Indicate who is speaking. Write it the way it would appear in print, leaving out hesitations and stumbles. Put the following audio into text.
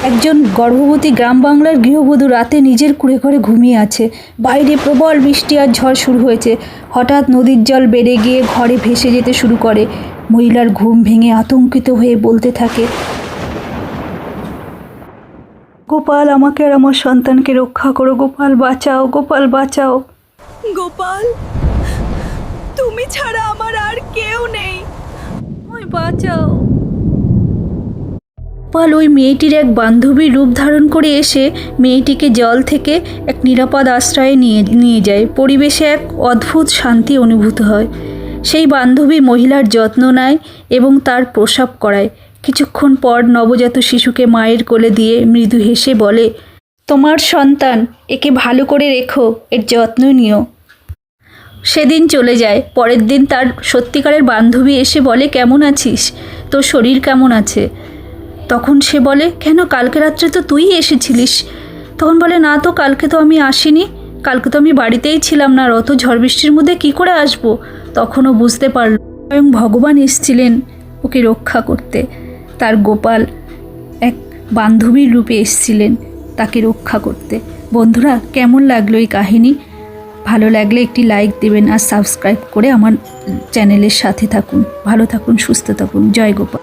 Speaker 1: একজন গর্ভবতী গ্রাম বাংলার গৃহবধূ রাতে নিজের কুঁড়ে ঘরে ঘুমিয়ে আছে। বাইরে প্রবল বৃষ্টি আর ঝড় শুরু হয়েছে। হঠাৎ নদীর জল বেড়ে গিয়ে ঘরে ভেসে যেতে শুরু করে। মহিলার ঘুম ভেঙে আতঙ্কিত হয়ে বলতে থাকে, গোপাল, আমাকে আর আমার সন্তানকে রক্ষা করো, গোপাল বাঁচাও, গোপাল বাঁচাও।
Speaker 2: গোপাল, তুমি ছাড়া আমার আর কেউ নেই,
Speaker 1: আমায় বাঁচাও। গোপাল ওই মেয়েটির এক বান্ধবীর রূপ ধারণ করে এসে মেয়েটিকে জল থেকে এক নিরাপদ আশ্রয়ে নিয়ে যায়। পরিবেশে এক অদ্ভুত শান্তি অনুভূত হয়। সেই বান্ধবী মহিলার যত্ন নেয় এবং তার প্রসব করায়। কিছুক্ষণ পর নবজাত শিশুকে মায়ের কোলে দিয়ে মৃদু হেসে বলে, তোমার সন্তান, একে ভালো করে রেখো, এর যত্ন নিও। সেদিন চলে যায়। পরের দিন তার সত্যিকারের বান্ধবী এসে বলে, কেমন আছিস, তোর শরীর কেমন আছে? তখন সে বলে, কেন, কালকে রাত্রে তো তুই এসেছিলিস। তখন বলে, না তো, কালকে তো আমি আসিনি, কালকে তো আমি বাড়িতেই ছিলাম না, আর অত ঝড় বৃষ্টির মধ্যে কী করে আসবো। তখনও বুঝতে পারল স্বয়ং ভগবান এসেছিলেন ওকে রক্ষা করতে। তার গোপাল এক বান্ধবীর রূপে এসেছিলেন তাকে রক্ষা করতে। বন্ধুরা, কেমন লাগলো এই কাহিনী? ভালো লাগলে একটি লাইক দেবেন আর সাবস্ক্রাইব করে আমার চ্যানেলের সাথে থাকুন। ভালো থাকুন, সুস্থ থাকুন। জয় গোপাল।